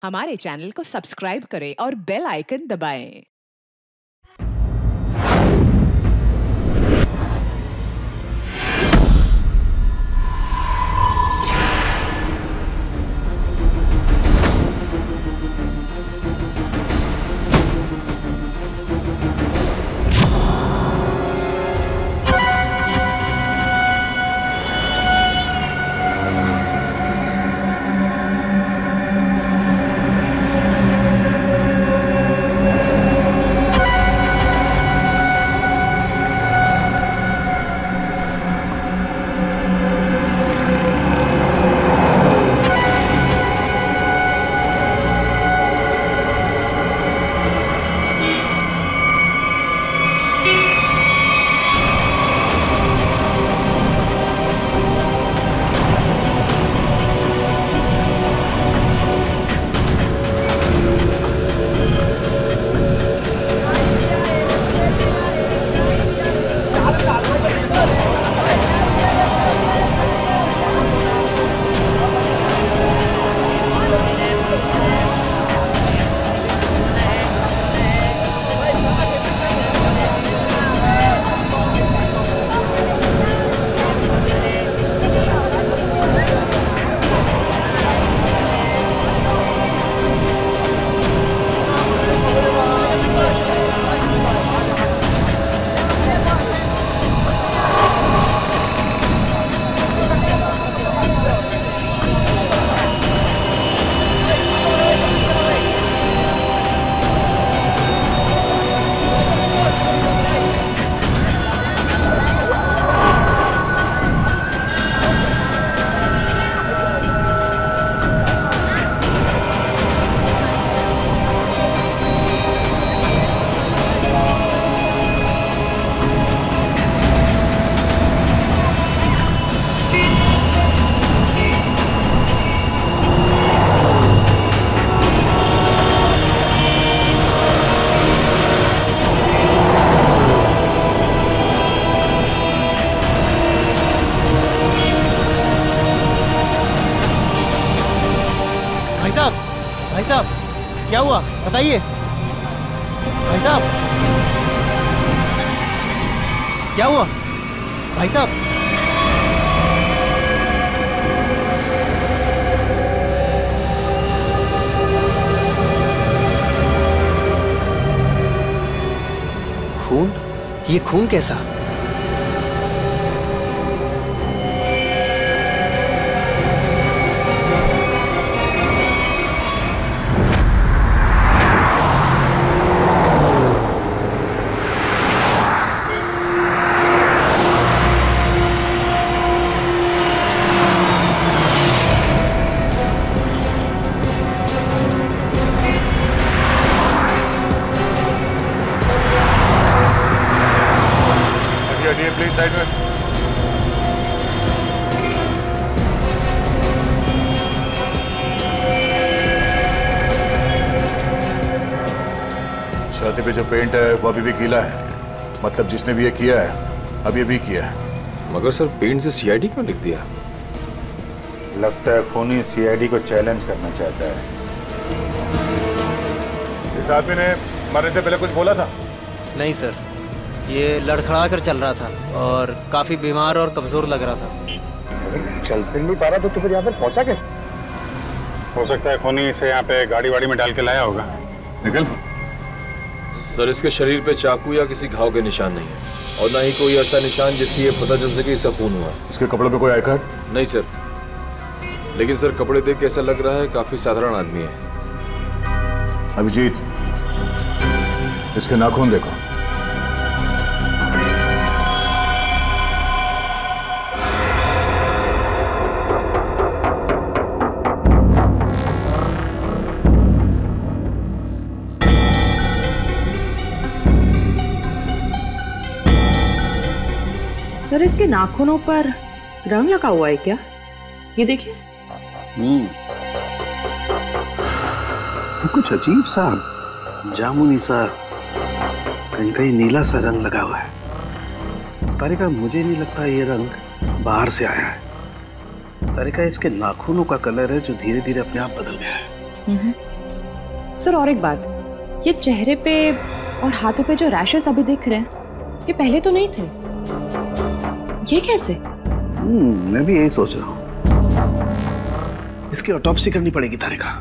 हमारे चैनल को सब्सक्राइब करें और बेल आइकन दबाएं। भाई साहब क्या हुआ बताइए। भाई साहब क्या हुआ भाई साहब। खून? ये खून कैसा? प्लीज साइड में। छाती पे जो पेंट है वो अभी भी गीला है, मतलब जिसने भी ये किया है अभी भी किया है। मगर सर पेंट से सीआईडी क्यों लिख दिया? लगता है खूनी सीआईडी को चैलेंज करना चाहता है। इस आदमी ने मरने से पहले कुछ बोला था? नहीं सर, ये लड़खड़ा कर चल रहा था और काफी बीमार और कमजोर लग रहा था। चल फिर नहीं पा रहा तो फिर यहाँ पर पहुंचा कैसे? हो सकता है खूनी इसे यहाँ पे गाड़ी वाड़ी में डाल के लाया होगा। निकल। सर इसके शरीर पे चाकू या किसी घाव के निशान नहीं है और ना ही कोई ऐसा निशान जिससे ये पता चल सके इसका खून हुआ। इसके कपड़ों पे कोई आई कार्ड? नहीं सर, लेकिन सर कपड़े देख के ऐसा लग रहा है काफी साधारण आदमी है। अभिजीत, इसके नाखून देखो। सर इसके नाखूनों पर रंग लगा हुआ है क्या? ये देखिए। कुछ अजीब सा जामुनी सा, कहीं कहीं नीला सा रंग लगा हुआ है। तारिका मुझे नहीं लगता ये रंग बाहर से आया है। तारिका इसके नाखूनों का कलर है जो धीरे धीरे अपने आप बदल गया है। सर और एक बात, ये चेहरे पे और हाथों पे जो रैशेस अभी दिख रहे हैं, ये पहले तो नहीं थे। ये कैसे? मैं भी यही सोच रहा हूँ। इसकी ऑटोप्सी करनी पड़ेगी तारिका।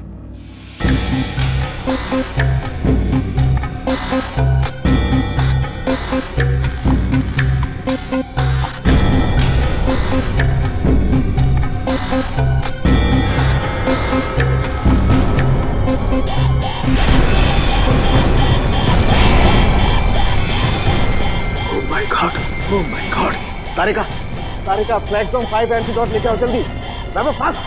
Oh my God! Tarika, platform 5 antidote लेके आओ जल्दी। बाबा फास्ट।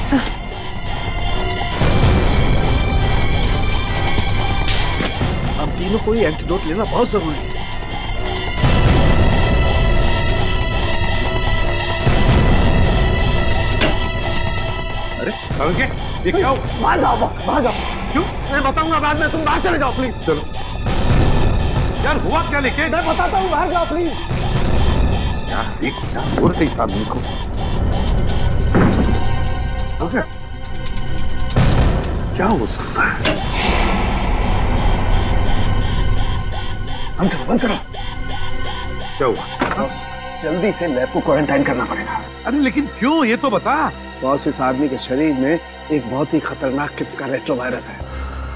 सर, हम तीनों को ही एंटीडोट लेना बहुत जरूरी है। अरे क्या? ये क्या? बाहर जाओ। क्यों? मैं बताऊंगा बाद में, तुम बाहर चले जाओ प्लीज। चलो यार, हुआ क्या लेके? मैं बताता हूँ, बाहर जाओ प्लीज। क्या हो रही था आदमी को? ओके, क्या हो सकता है? बंद करो। क्या हुआ? जल्दी से लैब को क्वारंटाइन करना पड़ेगा। अरे लेकिन क्यों, ये तो बता। बॉस, इस आदमी के शरीर में एक बहुत ही खतरनाक किस्म का रेट्रोवायरस है,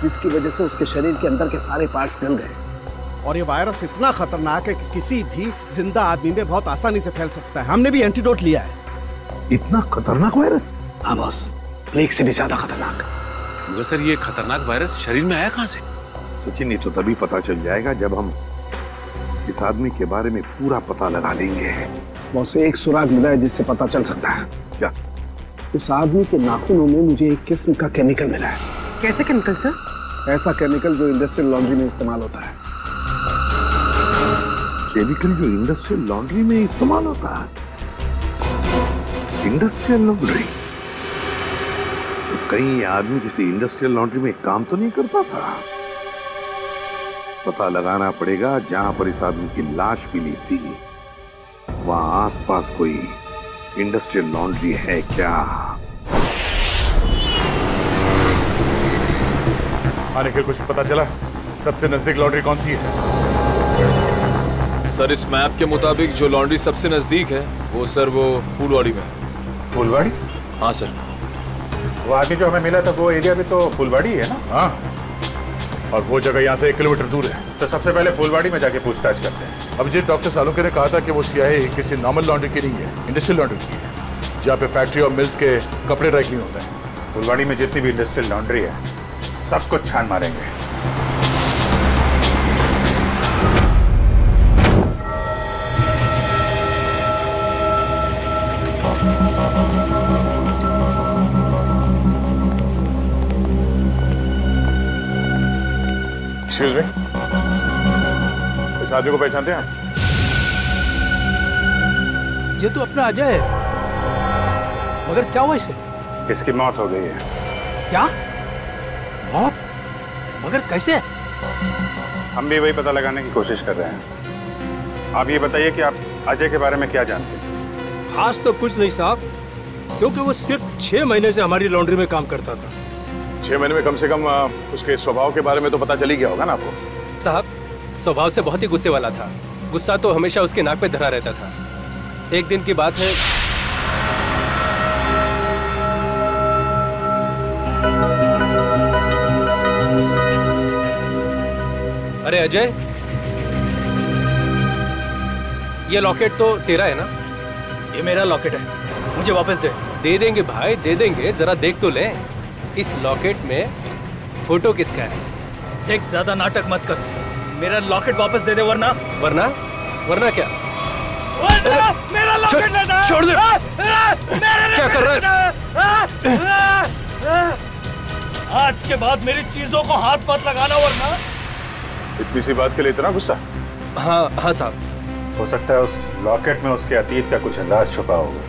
जिसकी वजह से उसके शरीर के अंदर के सारे पार्ट्स गल गए। और ये वायरस इतना खतरनाक है कि किसी भी जिंदा आदमी में बहुत आसानी से फैल सकता है। हमने भी एंटीडोट लिया है। इतना खतरनाक वायरस? हाँ बॉस, प्लेग से भी ज्यादा खतरनाक। मगर सर, ये खतरनाक वायरस शरीर में आया कहाँ से? सचिन, ये तो तभी पता चल जाएगा जब हम इस आदमी के बारे में पूरा पता लगा लेंगे। बॉस, एक सुराग मिला है जिससे पता चल सकता है। क्या? उस आदमी के नाखूनों में मुझे एक किस्म का केमिकल मिला है। कैसे केमिकल सर? ऐसा केमिकल जो इंडस्ट्रियल लॉन्ड्री में इस्तेमाल होता है। केमिकल जो इंडस्ट्रियल लॉन्ड्री में इस्तेमाल होता है? Industrial laundry? तो कहीं ये आदमी किसी इंडस्ट्रियल लॉन्ड्री में काम तो नहीं करता था? पता लगाना पड़ेगा जहां पर इस आदमी की लाश मिली थी, वहां आसपास कोई इंडस्ट्रियल लॉन्ड्री है क्या? आने के कुछ पता चला? सबसे नजदीक लॉन्ड्री कौन सी है? सर, इस मैप के मुताबिक जो लॉन्ड्री सबसे नजदीक है वो फूलवाड़ी में है। फूलवाड़ी? हाँ सर। वो आदमी जो हमें मिला था वो एरिया भी तो फूलवाड़ी है ना? हाँ, और वो जगह यहाँ से 1 किलोमीटर दूर है। तो सबसे पहले फूलवाड़ी में जाके पूछताछ करते हैं। अब जी डॉक्टर सालुंके ने कहा था कि वो सियाही किसी नॉर्मल लॉन्ड्री की नहीं है, इंडस्ट्रियल लॉन्ड्री की है, जहाँ पे फैक्ट्री और मिल्स के कपड़े ड्राई क्लीन होता है। फूलवाड़ी में जितनी भी इंडस्ट्रियल लॉन्ड्री है, सब कुछ छान मारेंगे। एक्सक्यूज मी, इस आदमी को पहचानते हैं आप? ये तो अपना अजय है। मगर क्या हुआ इसे? इसकी मौत हो गई है। क्या? मौत? मगर कैसे? हम भी वही पता लगाने की कोशिश कर रहे हैं। आप ये बताइए कि आप अजय के बारे में क्या जानते हैं? खास तो कुछ नहीं साहब, क्योंकि वो सिर्फ 6 महीने से हमारी लॉन्ड्री में काम करता था। 6 महीने में कम से कम उसके स्वभाव के बारे में तो पता चल ही गया होगा ना आपको? साहब, स्वभाव से बहुत ही गुस्से वाला था। गुस्सा तो हमेशा उसके नाक पे धरा रहता था। एक दिन की बात है, अरे अजय, ये लॉकेट तो तेरा है ना? ये मेरा लॉकेट है, मुझे वापस दे। दे देंगे भाई, दे देंगे, जरा देख तो ले। इस लॉकेट में फोटो किसका है? देख, ज्यादा नाटक मत कर, मेरा लॉकेट वापस दे दे, वरना क्या? मेरा लॉकेट लेना! छोड़ दे! क्या कर रहा है? आज के बाद मेरी चीजों को हाथ मत लगाना, वरना। इतनी सी बात के लिए इतना गुस्सा? हाँ साहब। हो सकता है उस लॉकेट में उसके अतीत का कुछ राज छुपा होगा।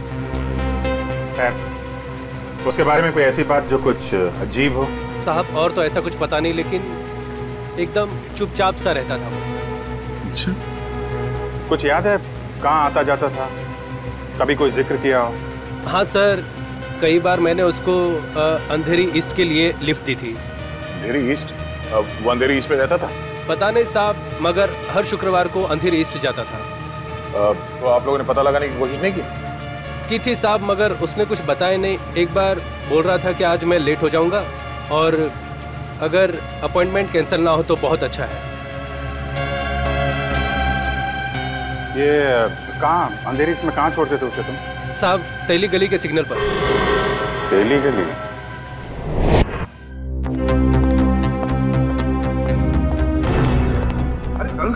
उसके बारे में कोई ऐसी बात जो कुछ अजीब हो? साहब, और तो ऐसा कुछ पता नहीं, लेकिन एकदम चुपचाप सा रहता था वो। अच्छा, कुछ याद है कहाँ आता जाता था? कभी कोई जिक्र किया हो? हाँ सर, कई बार मैंने उसको अंधेरी ईस्ट के लिए लिफ्ट दी थी। अंधेरी ईस्ट? वो अंधेरी ईस्ट में रहता था? पता नहीं साहब, मगर हर शुक्रवार को अंधेरी ईस्ट जाता था। तो आप लोगों ने पता लगाने की कोशिश नहीं की थी साहब, मगर उसने कुछ बताया नहीं। एक बार बोल रहा था कि आज मैं लेट हो जाऊंगा और अगर अपॉइंटमेंट कैंसिल ना हो तो बहुत अच्छा है। ये कहाँ अंधेरी ईस्ट में कहाँ छोड़ते थे उसे तुम? साहब तेली गली के सिग्नल पर। तेली गली?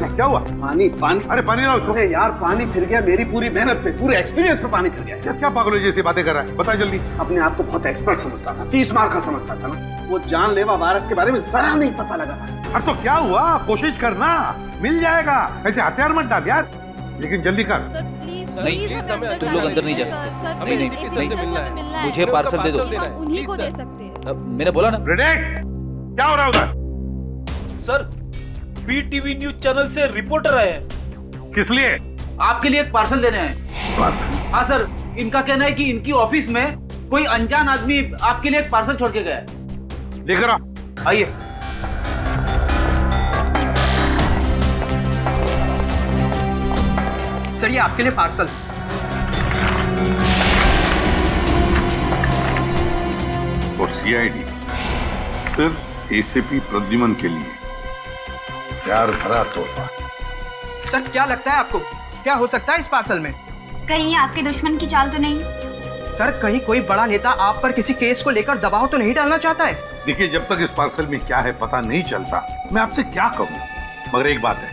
क्या हुआ? पानी पानी। अरे पानी ना उसको। यार पानी फिर गया मेरी पूरी मेहनत पे, पूरे एक्सपीरियंस पे पानी फिर गया। यार क्या पागलों जैसी बातें कर रहा है, बता जल्दी। अपने आप को बहुत एक्सपर्ट समझता था, 30 मार का समझता था ना। वो जानलेवा वायरस के बारे में जरा नहीं पता लगा। अरे तो क्या हुआ, कोशिश करना, मिल जाएगा। ऐसे हथियार मत डाल यार, लेकिन जल्दी कर। तुम लोग अंदर नहीं जा सकते। नहीं, मुझे पार्सल दे दो। उन्हीं को दे सकते हैं। मैंने बोला ना। क्या हो रहा है उधर? सर BTV न्यूज चैनल से रिपोर्टर आए हैं। किस लिए? आपके लिए एक पार्सल देने आए। हाँ सर, इनका कहना है कि इनकी ऑफिस में कोई अनजान आदमी आपके लिए एक पार्सल छोड़ के गया है। लेकर आइए। सर ये आपके लिए पार्सल। और CID सिर्फ ACP प्रद्युमन के लिए प्यार भरा तोहफा। सर क्या लगता है आपको, क्या हो सकता है इस पार्सल में? कहीं आपके दुश्मन की चाल तो नहीं? सर कहीं कोई बड़ा नेता आप पर किसी केस को लेकर दबाव तो नहीं डालना चाहता है? देखिए, जब तक इस पार्सल में क्या है पता नहीं चलता, मैं आपसे क्या कहूँ। मगर एक बात है,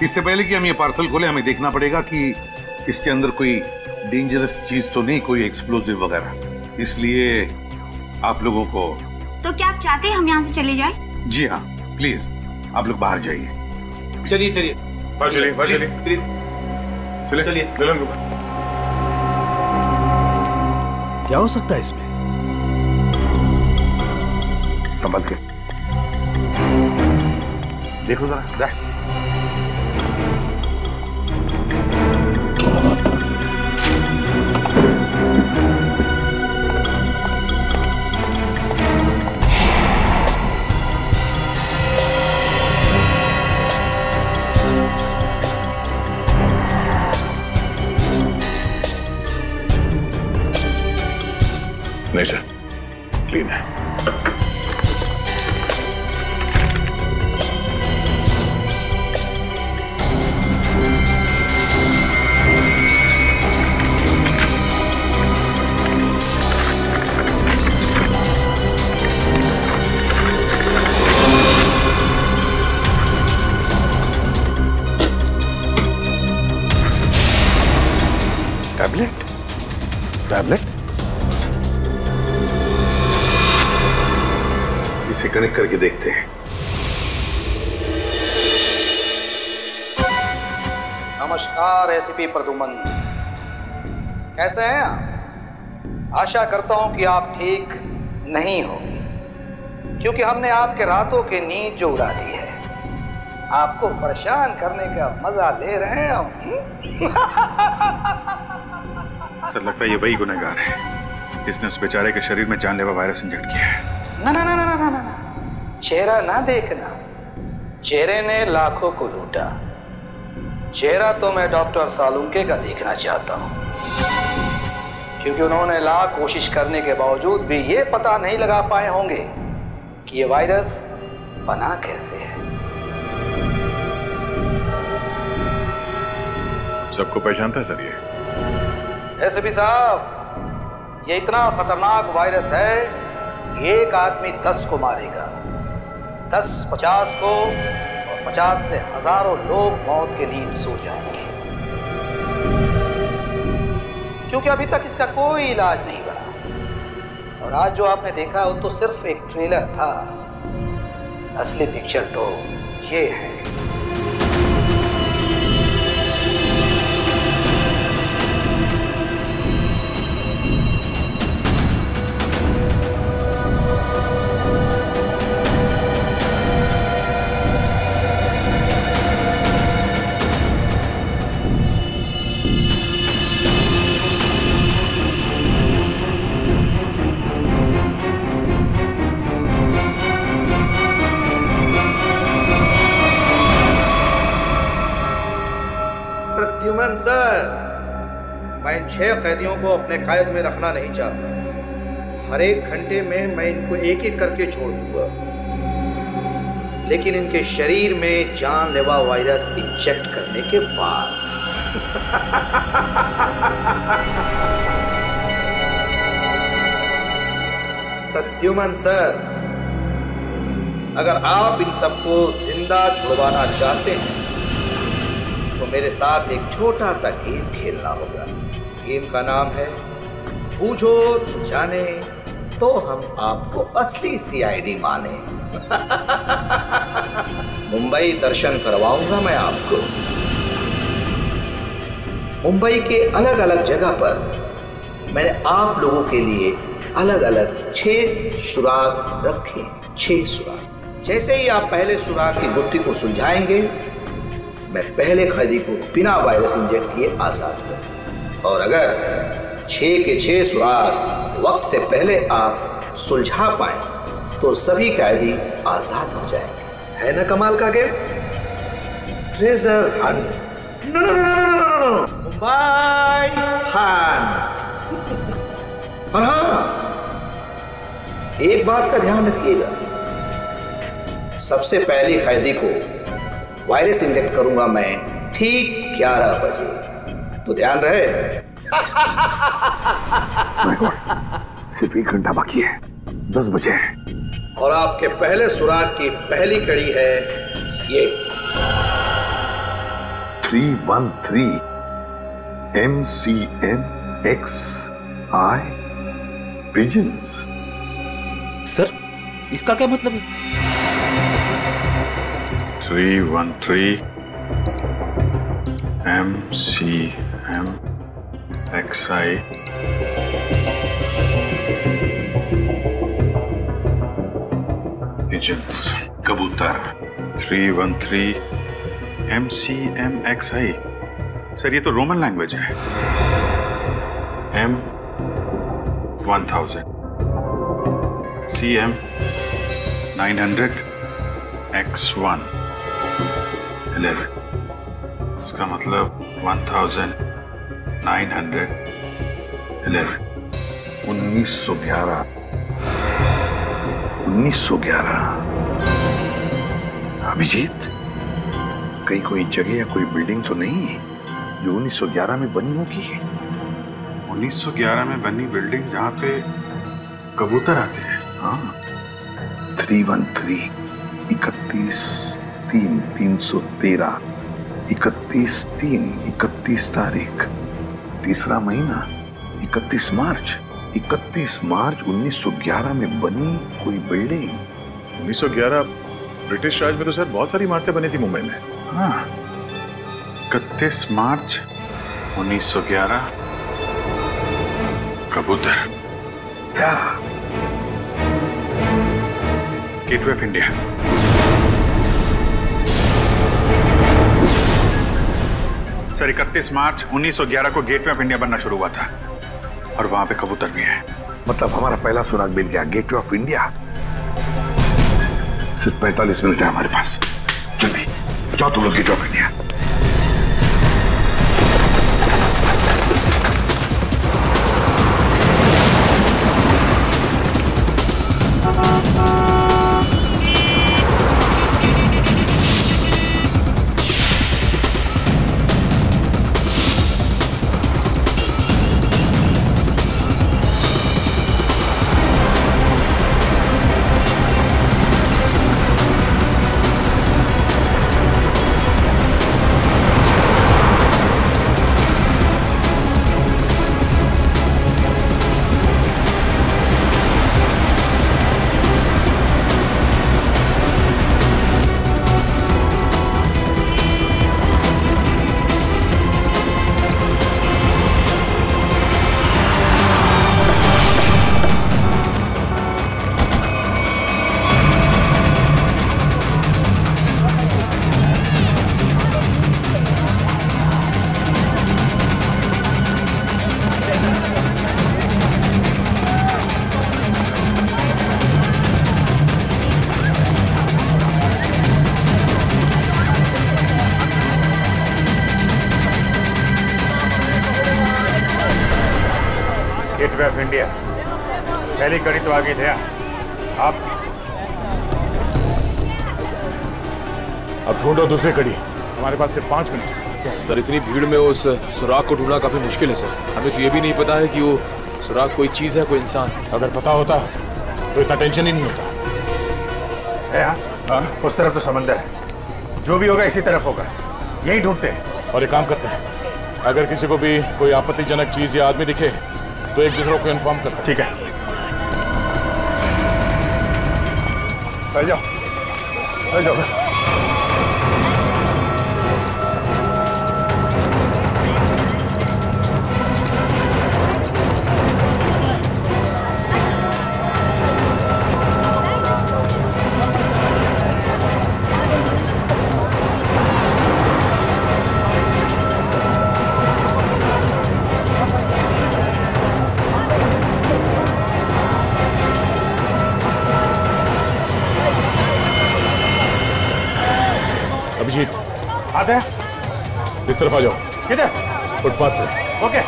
इससे पहले कि हम ये पार्सल खोले, हमें देखना पड़ेगा कि इसके अंदर कोई डेंजरस चीज तो नहीं, कोई एक्सप्लोजिव वगैरह। इसलिए आप लोगों को। तो क्या आप चाहते हैं हम यहाँ से चले जाएं? जी हाँ, प्लीज आप लोग बाहर जाइए। चलिए चलिए बाहर चलिए, बाहर चलिए प्लीज। चलिए चलिए। क्या हो सकता है इसमें? संभल के देखो जरा। नहीं सर, क्लीन है। टैबलेट? टैबलेट? इसे कनेक्ट करके देखते हैं। नमस्कार ACP प्रद्युमन, कैसे हैं आप? आशा करता हूं कि आप ठीक नहीं होंगे, क्योंकि हमने आपके रातों की नींद जो उड़ा दी है, आपको परेशान करने का मजा ले रहे हैं हम। सर लगता है ये वही गुनहगार है, इसने उस बेचारे के शरीर में जानलेवा वायरस इंजेक्ट किया है। ना ना ना ना ना ना, चेहरा ना देखना, चेहरे ने लाखों को लूटा। चेहरा तो मैं डॉक्टर सालुंके का देखना चाहता हूं, क्योंकि उन्होंने लाख कोशिश करने के बावजूद भी ये पता नहीं लगा पाए होंगे कि ये वायरस बना कैसे है। सबको पहचानता है सर ये? ACP साहब, ये इतना खतरनाक वायरस है, एक आदमी 10 को मारेगा, 10 50 को, और 50 से हजारों लोग मौत के नींद सो जाएंगे, क्योंकि अभी तक इसका कोई इलाज नहीं बना। और आज जो आपने देखा वो तो सिर्फ एक ट्रेलर था, असली पिक्चर तो ये है। मैं इन 6 कैदियों को अपने कैद में रखना नहीं चाहता। हर एक घंटे में मैं इनको एक एक करके छोड़ दूंगा, लेकिन इनके शरीर में जानलेवा वायरस इंजेक्ट करने के बाद। प्रद्युमन सर, अगर आप इन सबको जिंदा छुड़वाना चाहते हैं तो मेरे साथ एक छोटा सा गेम खेलना होगा। गेम का नाम है बूझो तो जाने, तो हम आपको असली सीआईडी माने। मुंबई दर्शन करवाऊंगा मैं आपको। मुंबई के अलग अलग जगह पर मैंने आप लोगों के लिए अलग अलग 6 सुराग रखे। 6 सुराग। जैसे ही आप पहले सुराग की गुत्थी को सुलझाएंगे, मैं पहले कैदी को बिना वायरस इंजेक्ट किए आजाद करूंगा। और अगर 6 के 6 सुराग वक्त से पहले आप सुलझा पाए तो सभी कैदी आजाद हो जाएंगे। है ना कमाल का game? Treasure hunt. No no no no no no, Mumbai hunt. और हाँ, एक बात का ध्यान रखिएगा, सबसे पहले कैदी को वायरस इंजेक्ट करूंगा मैं ठीक 11 बजे, तो ध्यान रहे। माय गॉड, सिर्फ 1 घंटा बाकी है, 10 बजे है। और आपके पहले सुराग की पहली कड़ी है ये 313 MCMXI पिजन्स। सर, इसका क्या मतलब है? 313 MCMXI पिजन्स, कबूतर। 313 MCMXI। सर, ये तो रोमन लैंग्वेज है। M1000 CM 900 X1 11। इसका मतलब 1911। 1911। 1911। अभिजीत, कहीं कोई जगह या कोई बिल्डिंग तो नहीं है जो 1911 में बनी होगी? 1911 में बनी बिल्डिंग जहाँ पे कबूतर आते हैं। हाँ, 313 31/3/313 31/3 31 तारीख, तीसरा महीना 31 मार्च 1911 में बनी कोई बिल्डिंग। 1911 ब्रिटिश राज में तो सर बहुत सारी इमारतें बनी थी मुंबई में। हाँ, 31 मार्च 1911 कबूतर। क्या? Gateway of India. सर, 31 मार्च 1911 को गेटवे ऑफ इंडिया बनना शुरू हुआ था और वहां पे कबूतर भी है। मतलब हमारा पहला सुराग मिल गया, गेटवे ऑफ इंडिया। सिर्फ 45 मिनट है हमारे पास। जल्दी जाओ तुम लोग गेटवे ऑफ इंडिया। इंडिया। पहली कड़ी तो आ गई थे आप। अब ढूंढो दूसरी कड़ी। हमारे पास सिर्फ 5 मिनट। सर इतनी भीड़ में उस सुराग को ढूंढना काफी मुश्किल है सर। हमें तो ये भी नहीं पता है कि वो सुराग कोई चीज है, कोई इंसान। अगर पता होता तो इतना टेंशन ही नहीं होता है। हाँ, उस तरफ तो समंदर है, जो भी होगा इसी तरफ होगा, यही ढूंढते हैं। और एक काम करते हैं, अगर किसी को भी कोई आपत्तिजनक चीज या आदमी दिखे तो एक दूसरे को इन्फॉर्म करते हैं। ठीक है, चल जाओ, चल जाओ। अभिजीत आते हैं, इस तरफ आ जाओ। किधर? फुटपाथ पे। ओके।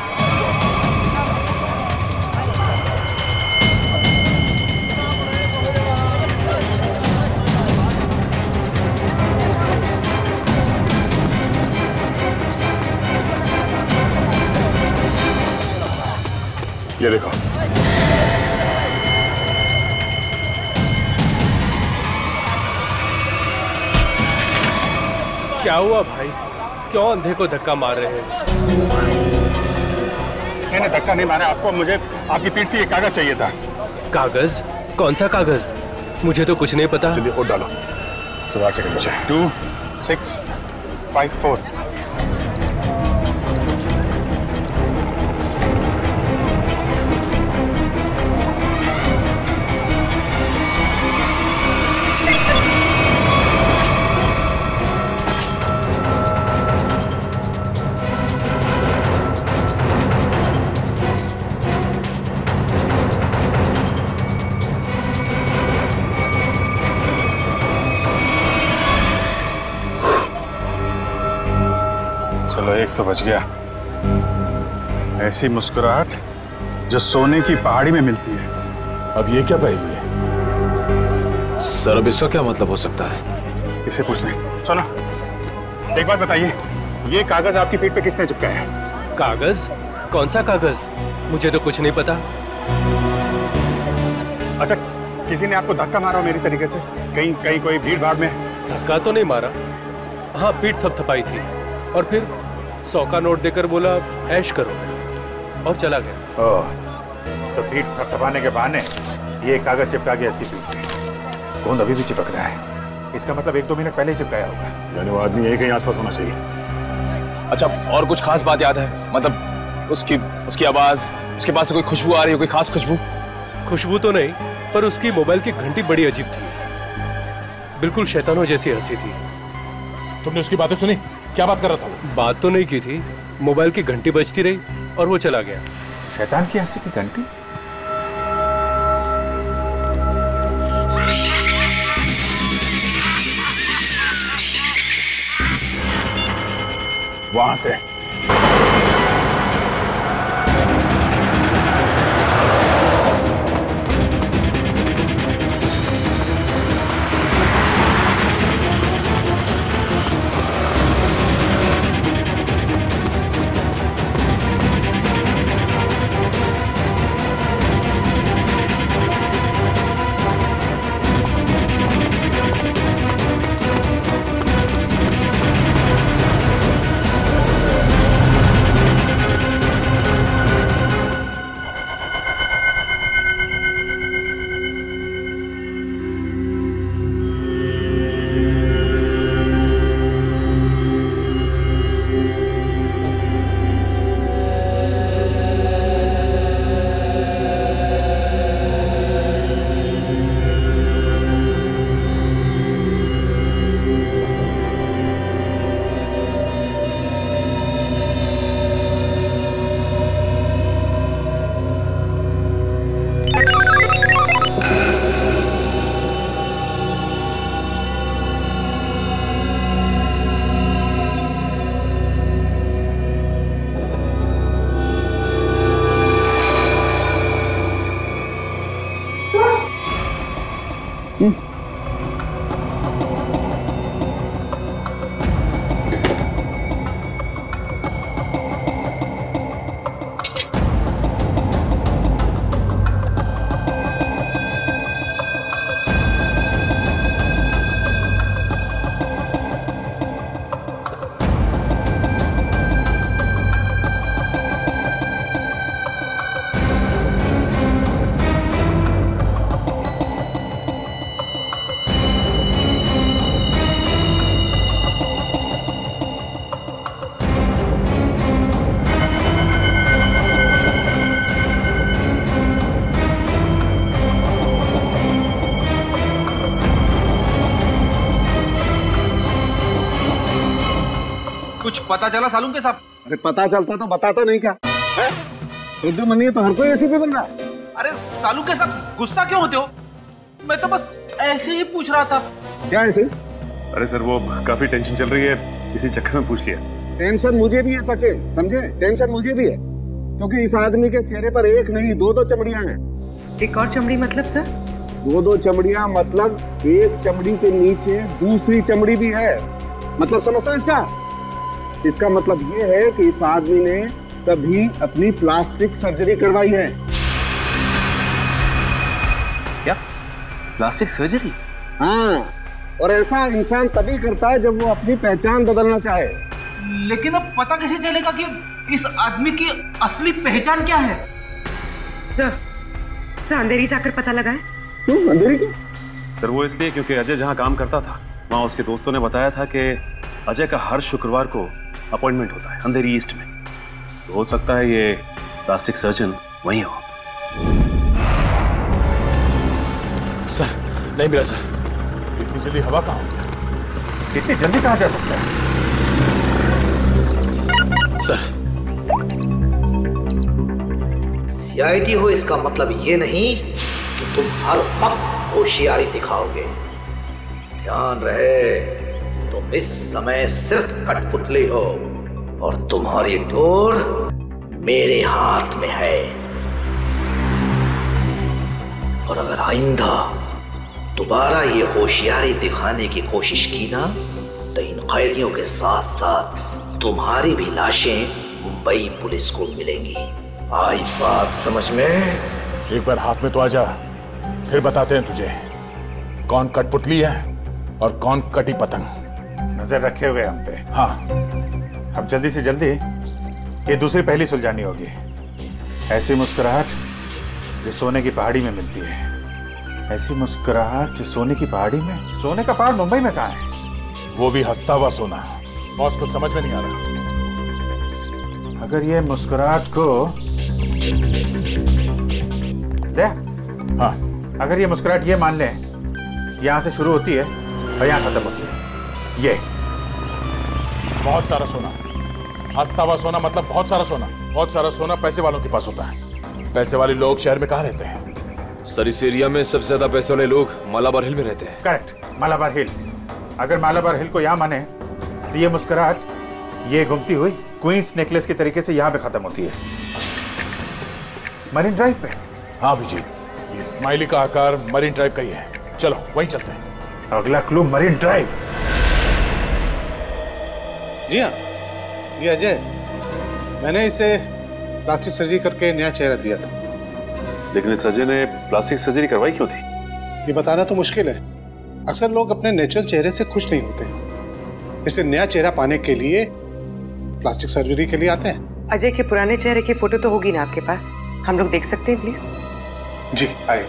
ये देखो। क्या हुआ भाई? क्यों अंधे को धक्का मार रहे हैं? मैंने धक्का नहीं मारा आपको, मुझे आपकी पीठ से ये कागज चाहिए था। कागज? कौन सा कागज? मुझे तो कुछ नहीं पता। चलिए वोट डालो। सवाल से नीचे 2 6 5 4। चलो एक तो बच गया। ऐसी मुस्कुराहट जो सोने की पहाड़ी में मिलती है। अब ये क्या पहेली है? सर अब इसका क्या मतलब हो सकता है? इसे पूछते। सुनो, एक बात बताइए, ये कागज आपकी पीठ पे किसने चिपकाया है? कागज? कौन सा कागज? मुझे तो कुछ नहीं पता। अच्छा, किसी ने आपको धक्का मारा हो मेरी तरीके से? कहीं कोई भीड़ भाड़ में? धक्का तो नहीं मारा। हाँ, पीठ थपथपाई थी और फिर 100 का नोट देकर बोला ऐश करो और चला गया। ओह, तो पीठ थपथपाने के बहाने ये कागज चिपका गया इसकी पीठ पे। गोंद अभी भी चिपक रहा है, इसका मतलब 1-2 मिनट पहले ही चिपकाया होगा। यानी वो आदमी यही कहीं आसपास होना चाहिए। अच्छा, और कुछ खास बात याद है? मतलब उसकी आवाज, उसके पास से कोई खुशबू आ रही है? कोई खास खुशबू? खुशबू तो नहीं, पर उसकी मोबाइल की घंटी बड़ी अजीब थी, बिल्कुल शैतानों जैसी हंसी थी। तुमने उसकी बातें सुनी? क्या बात कर रहा था वो? बात तो नहीं की थी, मोबाइल की घंटी बजती रही और वो चला गया। शैतान की हंसी की घंटी? वहां से कुछ पता चला सालूम के साहब? अरे पता चलता तो बताता नहीं क्या? एकदम मनी तो हर कोई एसीपी बन रहा है। अरे सालू के साथ गुस्सा क्यों होते हो? मैं तो बस ऐसे ही पूछ रहा था। क्या ऐसे? अरे सर वो काफी टेंशन चल रही है, इसी चक्कर में पूछ लिया। टेंशन मुझे भी है सचिन, समझे? टेंशन मुझे भी है क्योंकि इस आदमी के चेहरे पर एक नहीं दो चमड़ियां हैं। एक और चमड़ी मतलब सर? दो चमड़ियां मतलब एक चमड़ी के नीचे दूसरी चमड़ी भी है। मतलब समझता है इसका? इसका मतलब ये है कि इस आदमी ने कभी अपनी प्लास्टिक सर्जरी करवाई है। क्या? Plastic surgery? हाँ, और ऐसा इंसान तभी करता है जब वो अपनी पहचान बदलना चाहे। लेकिन अब पता कैसे चलेगा कि इस आदमी की असली पहचान क्या है? सर अंधेरी जाकर पता लगाए। क्यों अंधेरी क्यों? सर वो इसलिए क्योंकि अजय जहाँ काम करता था वहाँ उसके दोस्तों ने बताया था कि अजय का हर शुक्रवार को अपॉइंटमेंट होता है अंधेरी ईस्ट में। तो हो सकता है ये प्लास्टिक सर्जन वहीं हो। सर नहीं मिला सर। इतनी जल्दी हवा कहाँ होगी? इतनी जल्दी कहाँ जा सकता है? सर सीआईडी हो इसका मतलब ये नहीं कि तुम हर वक्त होशियारी दिखाओगे। ध्यान रहे तुम इस समय सिर्फ कठपुतली हो और तुम्हारी डोर मेरे हाथ में है। और अगर आइंदा दोबारा ये होशियारी दिखाने की कोशिश की ना तो इन कैदियों के साथ साथ तुम्हारी भी लाशें मुंबई पुलिस को मिलेंगी। आई बात समझ में? एक बार हाथ में तो आ जा, फिर बताते हैं तुझे कौन कठपुतली है और कौन कटी पतंग। नजर रखे हुए हम पे। हाँ, अब जल्दी से जल्दी ये दूसरी पहली सुलझानी होगी। ऐसी मुस्कुराहट जो सोने की पहाड़ी में मिलती है। ऐसी मुस्कुराहट जो सोने की पहाड़ी में। सोने का पहाड़ मुंबई में कहाँ है? वो भी हंसता हुआ सोना। बॉस को समझ में नहीं आ रहा। अगर ये मुस्कुराहट को दे, हाँ, अगर ये मुस्कुराहट ये मान ले यहां से शुरू होती है और यहां खत्म होती है। ये बहुत सारा सोना, हंसता हुआ सोना मतलब बहुत सारा सोना। बहुत सारा सोना पैसे वालों के पास होता है। पैसे वाले लोग शहर में कहाँ रहते हैं? सर इस एरिया में सबसे ज्यादा पैसे वाले लोग मालाबार हिल में रहते हैं। करेक्ट, मालाबार हिल। अगर मालाबार हिल को यहाँ माने तो ये मुस्कुराहट ये घूमती हुई क्वींस नेकलेस के तरीके से यहाँ पे खत्म होती है, मरीन ड्राइव पे। हाँ विजय, ये स्माइली का आकार मरीन ड्राइव का ही है। चलो वहीं चलते हैं। अगला क्लू मरीन ड्राइव। जी हाँ, ये अजय, मैंने इसे प्लास्टिक सर्जरी करके नया चेहरा दिया था। लेकिन इस अजय ने प्लास्टिक सर्जरी करवाई क्यों थी? ये बताना तो मुश्किल है। अक्सर लोग अपने नेचुरल चेहरे से खुश नहीं होते, इसलिए नया चेहरा पाने के लिए प्लास्टिक सर्जरी के लिए आते हैं। अजय के पुराने चेहरे की फोटो तो होगी ना आपके पास? हम लोग देख सकते हैं प्लीज? जी आइए।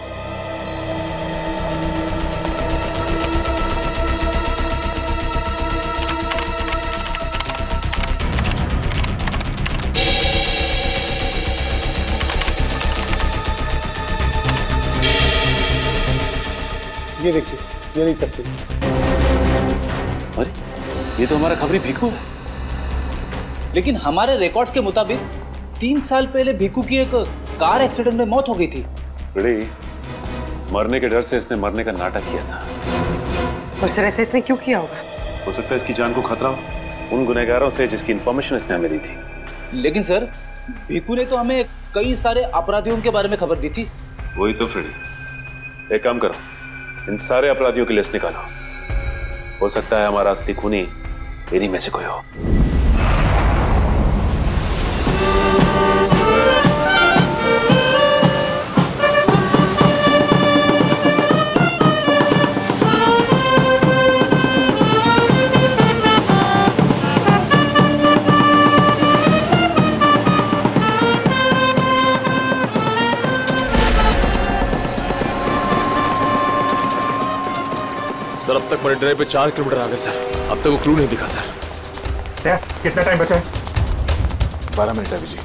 ये देखिए, ये रही तस्वीर। अरे ये तो हमारा खबरी भीखू है। लेकिन हमारे रिकॉर्ड्स के मुताबिक 3 साल पहले भीखू की एक कार एक्सीडेंट में मौत हो गई थी। मरने के डर से इसने मरने का नाटक किया था। और सर ऐसे इसने क्यों किया होगा? हो सकता है इसकी जान को खतरा हो उन गुनहगारों से जिसकी इंफॉर्मेशन इसने हमें दी थी। लेकिन सर भीखू ने तो हमें कई सारे अपराधियों के बारे में खबर दी थी। वही तो फ्रेडी, एक काम करो, इन सारे अपराधियों की लिस्ट निकालो। हो सकता है हमारा असली खूनी इन्हीं में से कोई हो। सर अब तक मरीन ड्राइव पे 4 किलोमीटर आ गए सर। अब तक वो क्लू नहीं दिखा सर। कितना टाइम बचा है? 12 मिनट है विजय।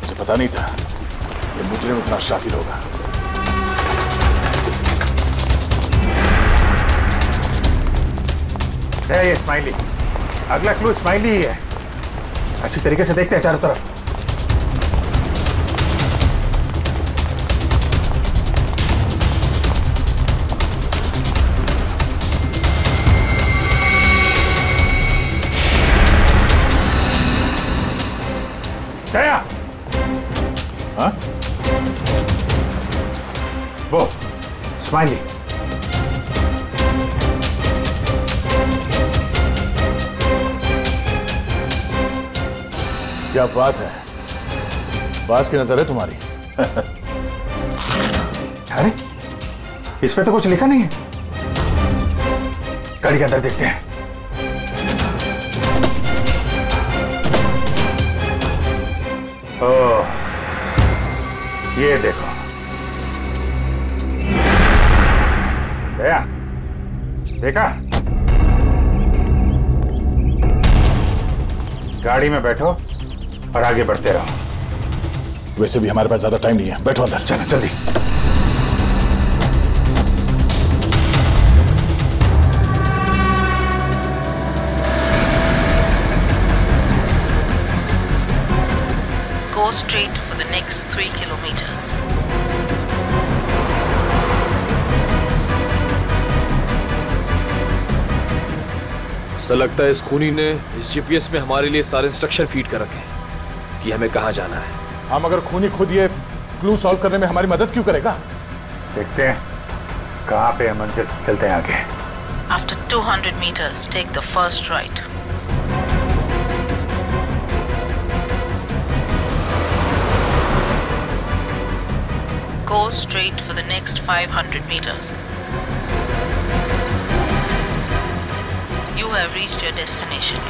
मुझे पता नहीं था कि मुजरिम इतना शातिर होगा। ये स्माइली, अगला क्लू स्माइली ही है। अच्छी तरीके से देखते हैं चारों तरफ। दया, हाँ? वो स्माइली। क्या बात है, बास की नजर है तुम्हारी। अरे इस पे तो कुछ लिखा नहीं है। गाड़ी के अंदर देखते हैं। ओह, ये देखो। दया, देखा? गाड़ी में बैठो और आगे बढ़ते रहो। वैसे भी हमारे पास ज्यादा टाइम नहीं है, बैठो अंदर। चलो जल्दी। Go straight for the next 3 kilometers. Sir लगता है इस खूनी ने इस जीपीएस में हमारे लिए सारे इंस्ट्रक्शन फीड कर रखे हैं कि हमें कहाँ जाना है। हम अगर खूनी खुद ये क्लू सॉल्व करने में हमारी मदद क्यों करेगा? देखते हैं कहाँ पे है मंजिल। चलते हैं आगे। After 200 meters, take the first right. Go straight for the next 500 meters. You have reached your destination.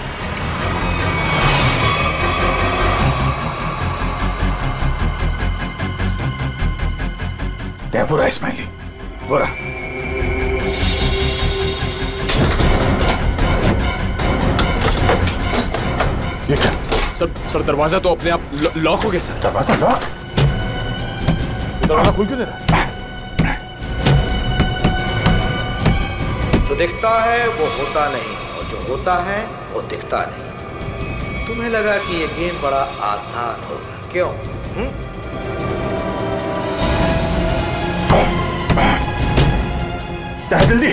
क्या बुरा स्माइली, बुरा। ये क्या? सर दरवाजा तो अपने आप लॉक हो गया सर। दरवाजा लॉक? दरवाजा खुल क्यों दे रहा? जो दिखता है वो होता नहीं और जो होता है वो दिखता नहीं। तुम्हें लगा कि ये गेम बड़ा आसान होगा, क्यों? जल्दी।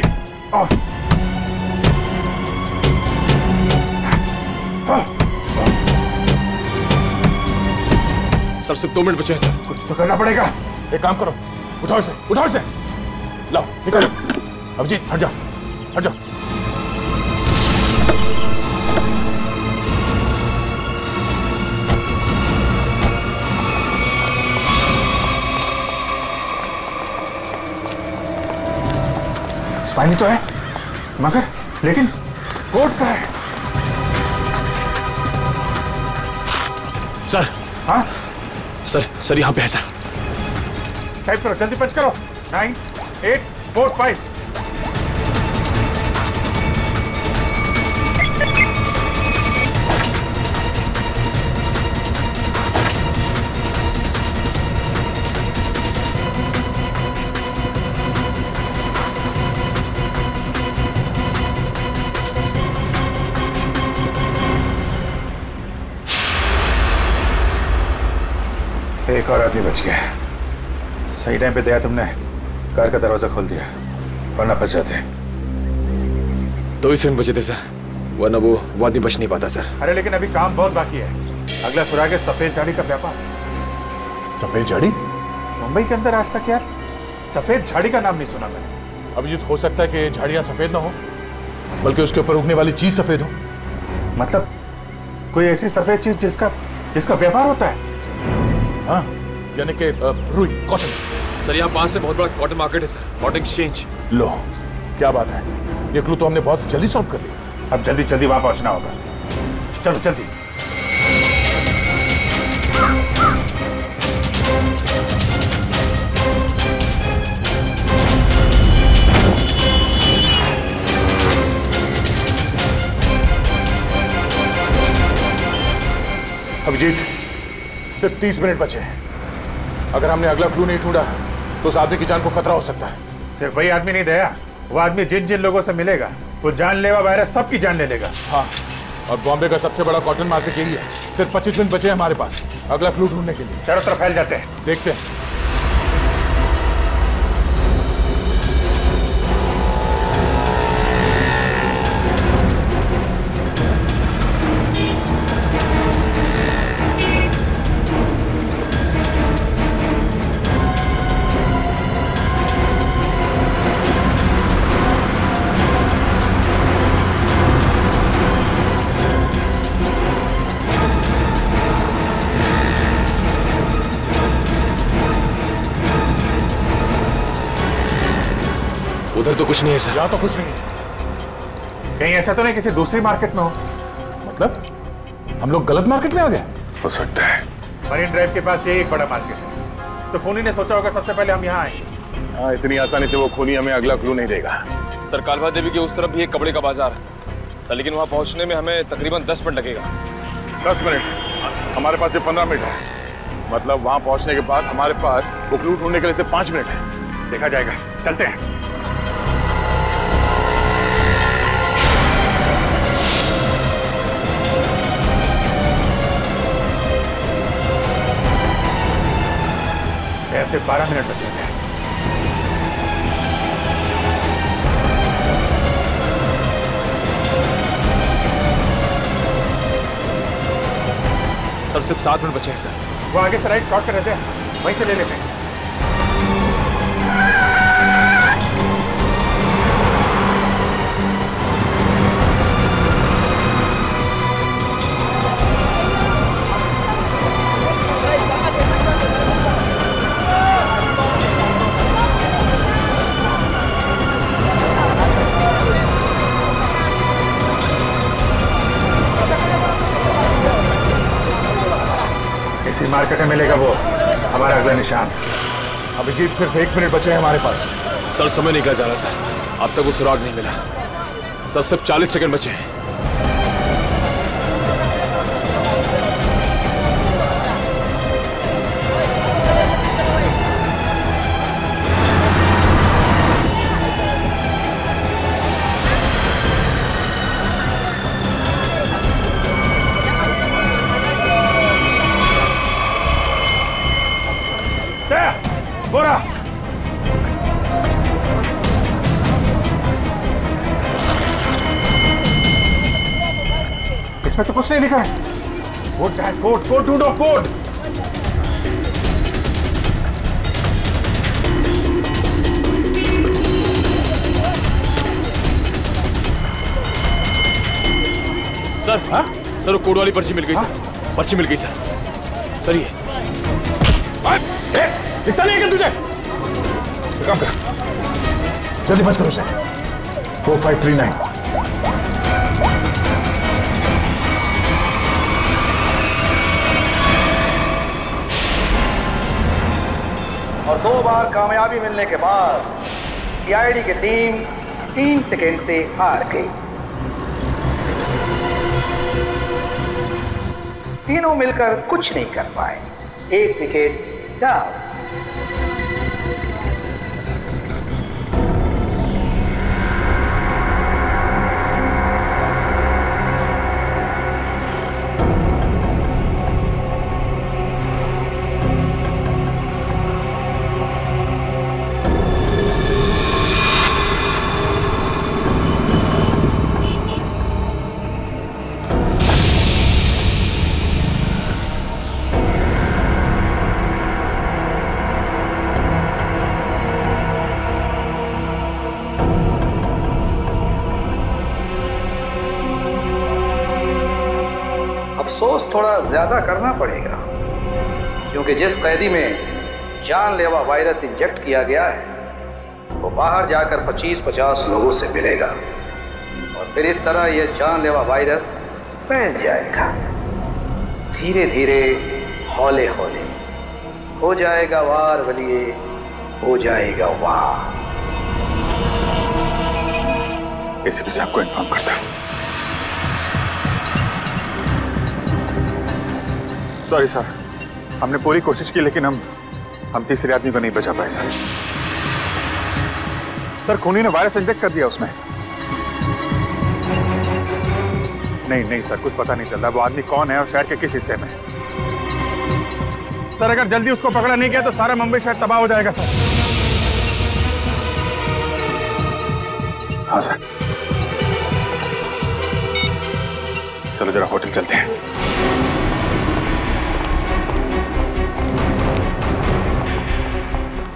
सर सिर्फ 2 मिनट बचे हैं सर। कुछ तो करना पड़ेगा। एक काम करो, उठाओ इसे, उठाओ इसे। लाओ निकालो। अभिजीत हट जाओ, हट जाओ। स्माइली तो है मगर लेकिन कोट का है। सर। हाँ सर यहाँ पे है सर। टाइप करो, जल्दी पंच करो। 9 8 4 5। एक और आदमी बच गया। सही टाइम पे दया तुमने कार का दरवाजा खोल दिया, वरना फंस जाते। 2 सेकंड बचे थे सर, वरना वो आदमी बच नहीं पाता सर। अरे लेकिन अभी काम बहुत बाकी है। अगला सुराग है सफेद झाड़ी का व्यापार। सफेद झाड़ी? मुंबई के अंदर आज तक यार सफेद झाड़ी का नाम नहीं सुना मैंने। अभिजीत हो सकता है कि झाड़ियां सफेद ना हो, बल्कि उसके ऊपर उगने वाली चीज सफेद हो। मतलब कोई ऐसी सफेद चीज जिसका व्यापार होता है? हाँ, यानी कि रुई, कॉटन। सर यहाँ पास में बहुत बड़ा कॉटन मार्केट है सर, कॉटन एक्सचेंज। लो क्या बात है, ये क्लू तो हमने बहुत जल्दी सॉल्व कर लिया। अब जल्दी जल्दी वहां पहुंचना होगा। चलो जल्दी। अभिजीत सिर्फ 30 मिनट बचे हैं। अगर हमने अगला क्लू नहीं ढूंढा तो उस आदमी की जान को खतरा हो सकता है। सिर्फ वही आदमी नहीं दया, वो आदमी जिन जिन लोगों से मिलेगा वो जानलेवा वायरस सबकी जान ले लेगा। हाँ, और बॉम्बे का सबसे बड़ा कॉटन मार्केट यही है। सिर्फ 25 मिनट बचे हैं हमारे पास अगला क्लू ढूंढने के लिए। चारों तरफ फैल जाते हैं, देखते हैं। उधर तो कुछ नहीं है सर। यहाँ तो कुछ नहीं है। कहीं ऐसा तो नहीं किसी दूसरी मार्केट में हो? मतलब हम लोग गलत मार्केट में आ गए? हो सकता है। मरीन ड्राइव के पास यही एक बड़ा मार्केट है, तो खूनी ने सोचा होगा सबसे पहले हम यहाँ आएंगे। हाँ, इतनी आसानी से वो खूनी हमें अगला क्लू नहीं देगा। सर, कालवा देवी के उस तरफ भी एक कपड़े का बाजार है सर, लेकिन वहाँ पहुँचने में हमें तकरीबन 10 मिनट लगेगा। 10 मिनट? हमारे पास सिर्फ 15 मिनट है। मतलब वहाँ पहुँचने के बाद हमारे पास वो क्लू ढूंढने के लिए सिर्फ 5 मिनट है। देखा जाएगा, चलते हैं। ऐसे 12 मिनट बचे थे। सर, सिर्फ 7 मिनट बचे हैं सर। वो आगे से राइट शॉर्ट कर रहते हैं, वहीं से ले लेते हैं। इसी मार्केट में मिलेगा वो हमारा अगला निशान। अभिजीत, सिर्फ 1 मिनट बचे हैं हमारे पास। सर, समय निकल जा रहा सर, अब तक वो सुराग नहीं मिला। सर, सिर्फ 40 सेकंड बचे हैं। बोरा इसमें तो कुछ नहीं लिखा है। कोड है, कोड कोड ढूंढो, कोड। सर, हाँ? सर, वो कोड वाली पर्ची मिल गई सर। पर्ची मिल गई सर। सर, ये दिखता नहीं है क्या तुझे? काम कर, जल्दी बच करो उसे। 4539। और 2 बार कामयाबी मिलने के बाद सीआईडी की टीम 3 सेकेंड से हार गई। तीनों मिलकर कुछ नहीं कर पाए। 1 विकेट डाउन। अफसोस थोड़ा ज्यादा करना पड़ेगा, क्योंकि जिस कैदी में जानलेवा वायरस इंजेक्ट किया गया है वो बाहर जाकर 25-50 लोगों से मिलेगा और फिर इस तरह ये जानलेवा वायरस फैल जाएगा। धीरे धीरे, हौले हौले हो जाएगा वार वलिए, हो जाएगा वार। एसीपी साहब को इन्फॉर्म करता हूं। सॉरी सर, हमने पूरी कोशिश की लेकिन हम तीसरे आदमी को नहीं बचा पाए सर। सर, खूनी ने वायरस इंजेक्ट कर दिया उसमें। नहीं सर, कुछ पता नहीं चल रहा वो आदमी कौन है और शहर के किस हिस्से में है। सर अगर जल्दी उसको पकड़ा नहीं गया तो सारा मुंबई शहर तबाह हो जाएगा सर। हाँ सर, चलो जरा होटल चलते हैं।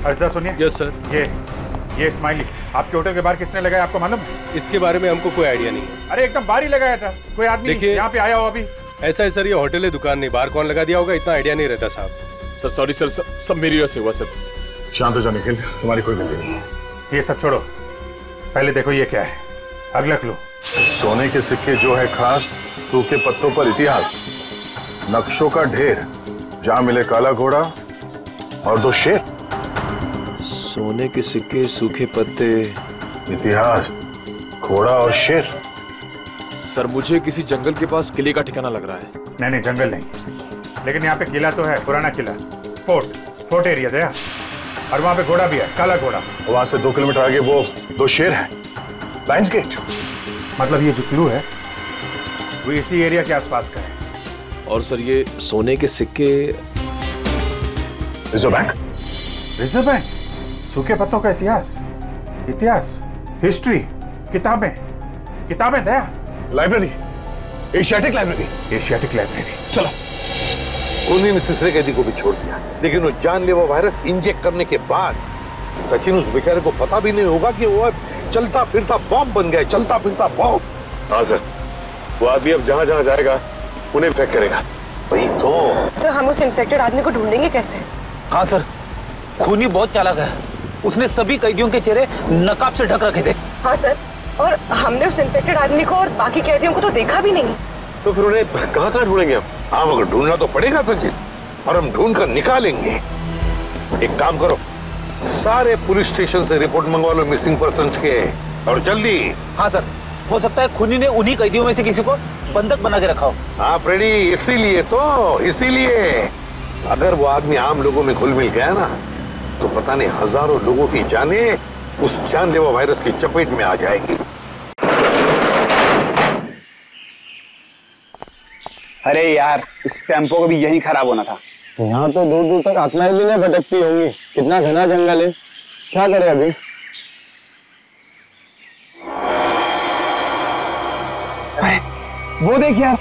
अर्जा सुनिए। Yes sir. ये स्माइली आपके होटल के बाहर किसने लगाया, आपको मालूम है? इसके बारे में हमको कोई आइडिया नहीं है। अरे एकदम बाहर ही लगाया था, कोई आदमी यहाँ पे आया हो अभी? ऐसा है सर, ये होटल है, दुकान नहीं, बाहर कौन लगा दिया होगा इतना आइडिया नहीं रहता साहब। सर सॉरी सर, सब मेरी वजह से हुआ सर। शांत हो जाओ निखिल, तुम्हारी कोई गलती नहीं है। ये सब छोड़ो, पहले देखो ये क्या है। अगला क्लू। सोने के सिक्के जो है खास, सूखे पत्तों पर इतिहास, नक्शों का ढेर, जहां मिले काला घोड़ा और 2 शेर। सोने के सिक्के, सूखे पत्ते, इतिहास, घोड़ा और शेर। सर मुझे किसी जंगल के पास किले का ठिकाना लग रहा है। नहीं जंगल नहीं, लेकिन यहाँ पे किला तो है, पुराना किला, फोर्ट एरिया दया, और वहाँ पे घोड़ा भी है, काला घोड़ा। वहां से 2 किलोमीटर आगे वो 2 शेर हैं, लायंस गेट। मतलब ये जो क्लू है वो इसी एरिया के आसपास का है। और सर ये सोने के सिक्के, रिजर्व बैंक। रिजर्व बैंक, सूखे पत्तों का इतिहास, हिस्ट्री, किताबें दया, लाइब्रेरी, एशियाटिक लाइब्रेरी। चलो। खूनी ने तीसरे कैदी को भी छोड़ दिया, लेकिन वो जानलेवा वायरस इंजेक्ट करने के बाद सचिन उस बेचारे को पता भी नहीं होगा कि वो चलता फिरता बॉम्ब बन गया, चलता फिरता बॉम्ब। हाँ सर, वो आदमी अब जहाँ जहाँ जाएगा उन्हें इन्फेक्ट करेगा। वही तो सर, हम उस इन्फेक्टेड आदमी को ढूंढेंगे कैसे? हाँ सर, खूनी बहुत चालाक है, उसने सभी कैदियों के चेहरे नकाब से ढक रखे थे। हाँ सर, और हमने उस इन्फेक्टेड आदमी को और बाकी कैदियों को तो देखा भी नहीं। तो फिर उन्हें कहाँ ढूंढेंगे हम? हाँ मगर ढूंढना तो पड़ेगा सचिन, और हम ढूंढ कर निकालेंगे। एक काम करो, सारे पुलिस स्टेशन से रिपोर्ट मंगवा लो मिसिंग पर्सन्स के, और जल्दी। हाँ सर, हो सकता है खूनी ने उन्हीं कैदियों में से किसी को बंधक बना के रखा हो। हाँ फ्रेडी, इसीलिए अगर वो आदमी आम लोगों में घुल मिल गया ना, तो पता नहीं हजारों लोगों की जानें उस जानलेवा वायरस की चपेट में आ जाएगी। अरे यार, इस टेम्पो को भी यही खराब होना था। यहाँ तो दूर दूर तक आत्माएं भी नहीं भटकती होंगी, कितना घना जंगल है। क्या करें अभी? वो देख यार।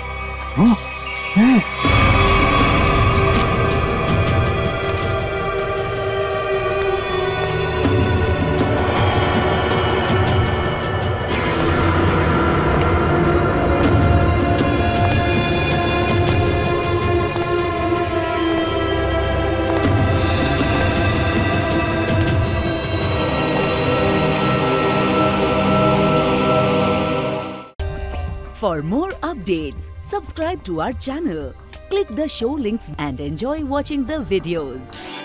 For more updates, subscribe to our channel, click the show links and enjoy watching the videos.